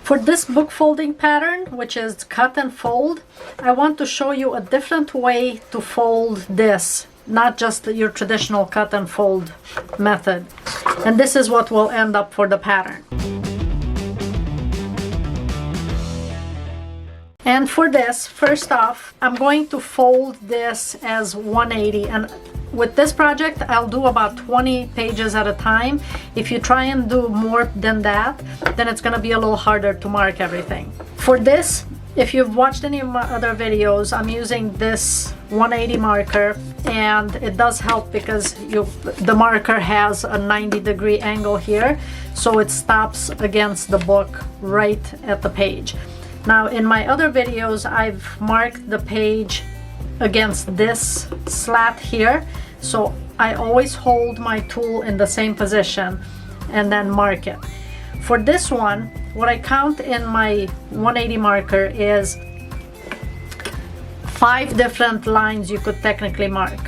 For this book folding pattern, which is cut and fold, I want to show you a different way to fold this, not just your traditional cut and fold method. And this is what will end up for the pattern. And for this, first off, I'm going to fold this as 180, and with this project I'll do about 20 pages at a time. If you try and do more than that, then it's going to be a little harder to mark everything. For this, if you've watched any of my other videos, I'm using this 180 marker, and it does help because the marker has a 90-degree angle here, so it stops against the book right at the page. Now in my other videos, I've marked the page against this slat here, so I always hold my tool in the same position and then mark it. For this one, what I count in my 180 marker is 5 different lines you could technically mark.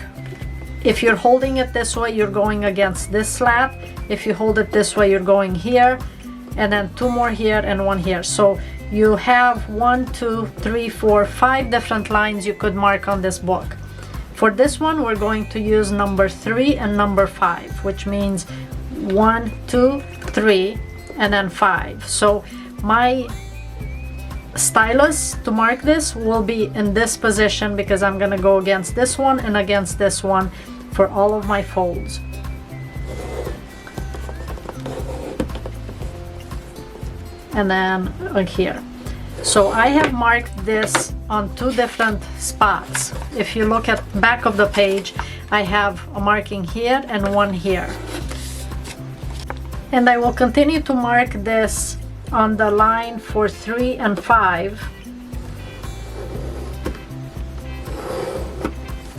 If you're holding it this way, you're going against this slat. If you hold it this way, you're going here, and then 2 more here and 1 here. So you have 1, 2, 3, 4, 5 different lines you could mark on this book. For this one, we're going to use number 3 and number 5, which means 1, 2, 3, and then 5. So my stylus to mark this will be in this position because I'm going to go against this one and against this one for all of my folds. And then here. So I have marked this on 2 different spots. If you look at the back of the page, I have a marking here and 1 here. And I will continue to mark this on the line for 3 and 5.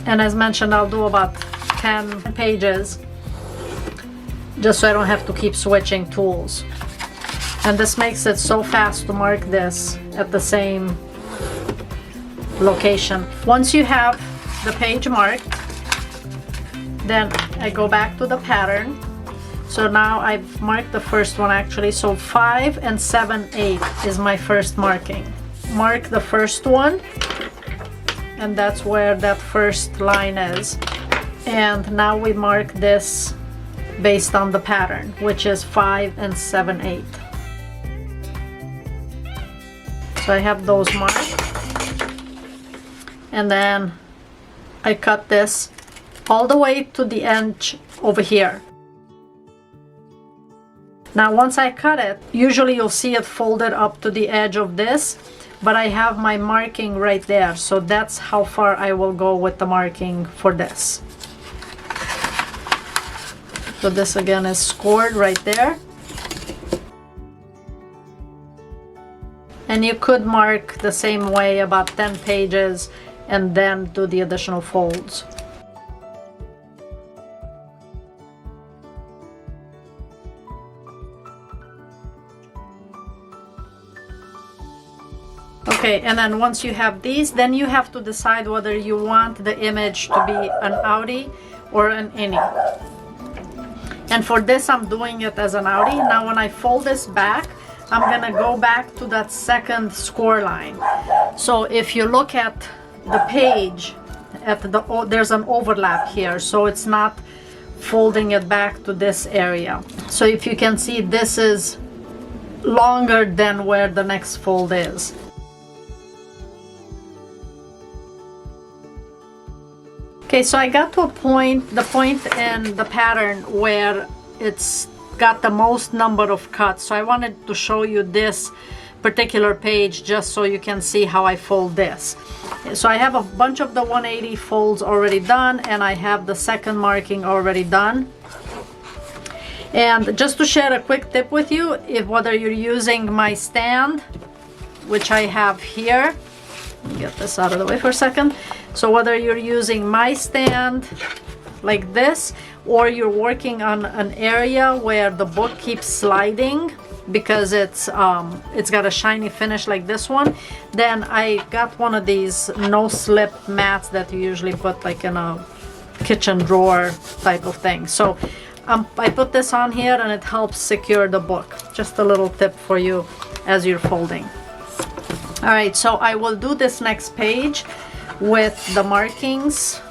And as mentioned, I'll do about 10 pages just so I don't have to keep switching tools. And this makes it so fast to mark this at the same location. Once you have the page marked, then I go back to the pattern. So now I've marked the first one actually. So 5 and 7, 8 is my first marking. Mark the first one, and that's where that first line is. And now we mark this based on the pattern, which is 5 and 7, 8. So I have those marked, and then I cut this all the way to the edge over here. Now once I cut it, usually you'll see it folded up to the edge of this, but I have my marking right there, so that's how far I will go with the marking for this. So this again is scored right there. And you could mark the same way, about 10 pages, and then do the additional folds. Okay, and then once you have these, then you have to decide whether you want the image to be an outie or an innie. And for this, I'm doing it as an outie. Now when I fold this back, I'm gonna go back to that second score line. So if you look at the page, there's an overlap here, so it's not folding it back to this area. So if you can see, this is longer than where the next fold is. Okay, so I got to the point in the pattern where it's got the most number of cuts. So I wanted to show you this particular page just so you can see how I fold this. So I have a bunch of the 180 folds already done, and I have the second marking already done. And just to share a quick tip with you, whether you're using my stand, which I have here, let me get this out of the way for a second. So whether you're using my stand like this, or you're working on an area where the book keeps sliding because it's got a shiny finish like this one, then I got one of these no-slip mats that you usually put like in a kitchen drawer type of thing. So I put this on here and it helps secure the book. Just a little tip for you as you're folding. All right, so I will do this next page with the markings.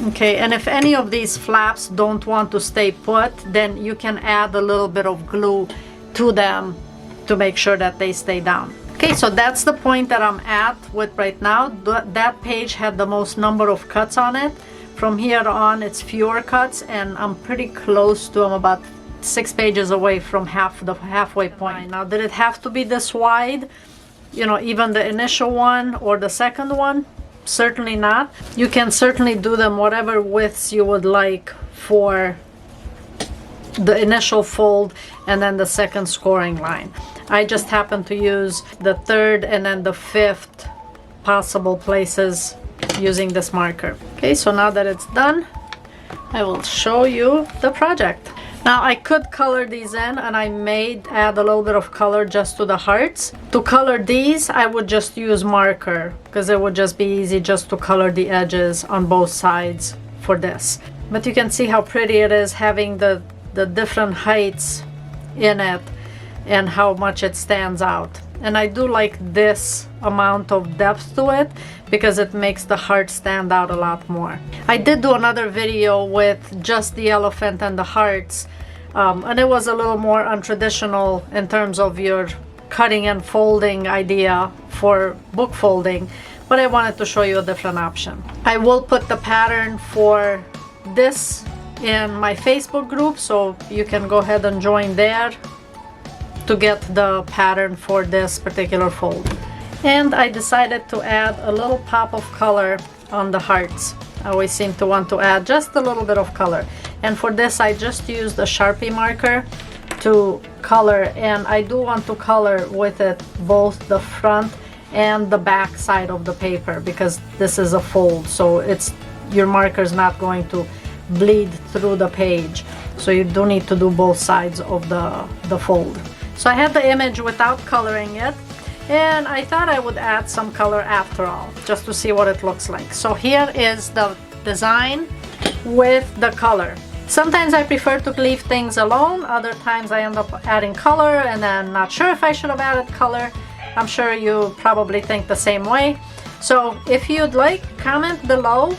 Okay, and if any of these flaps don't want to stay put, then you can add a little bit of glue to them to make sure that they stay down. Okay, so that's the point that I'm at with right now. That page had the most number of cuts on it. From here on, it's fewer cuts, and I'm pretty close to, I'm about 6 pages away from the halfway point. Now, did it have to be this wide? You know, even the initial one or the second one? Certainly not. You can certainly do them whatever widths you would like for the initial fold and then the second scoring line. I just happen to use the third and then the fifth possible places using this marker. Okay, so now that it's done, I will show you the project. Now I could color these in, and I may add a little bit of color just to the hearts. To color these, I would just use marker because it would just be easy just to color the edges on both sides for this. But you can see how pretty it is having the different heights in it and how much it stands out. And I do like this amount of depth to it because it makes the heart stand out a lot more. I did do another video with just the elephant and the hearts, and it was a little more untraditional in terms of your cutting and folding idea for book folding, but I wanted to show you a different option. I will put the pattern for this in my Facebook group, so you can go ahead and join there to get the pattern for this particular fold. And I decided to add a little pop of color on the hearts. I always seem to want to add just a little bit of color. And for this, I just used a Sharpie marker to color, and I do want to color with it both the front and the back side of the paper because this is a fold, so your marker is not going to bleed through the page. So you do need to do both sides of the fold. So I had the image without coloring it, and I thought I would add some color after all, just to see what it looks like. So here is the design with the color. Sometimes I prefer to leave things alone, other times I end up adding color and then not sure if I should have added color. I'm sure you probably think the same way. So if you'd like, comment below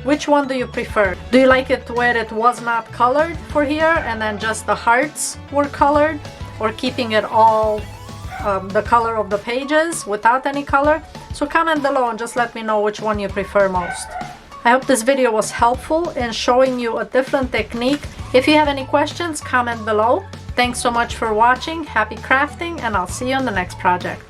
which one do you prefer. Do you like it where it was not colored for here and then just the hearts were colored, or keeping it all the color of the pages without any color? So comment below and just let me know which one you prefer most. I hope this video was helpful in showing you a different technique. If you have any questions, comment below. Thanks so much for watching, happy crafting, and I'll see you on the next project.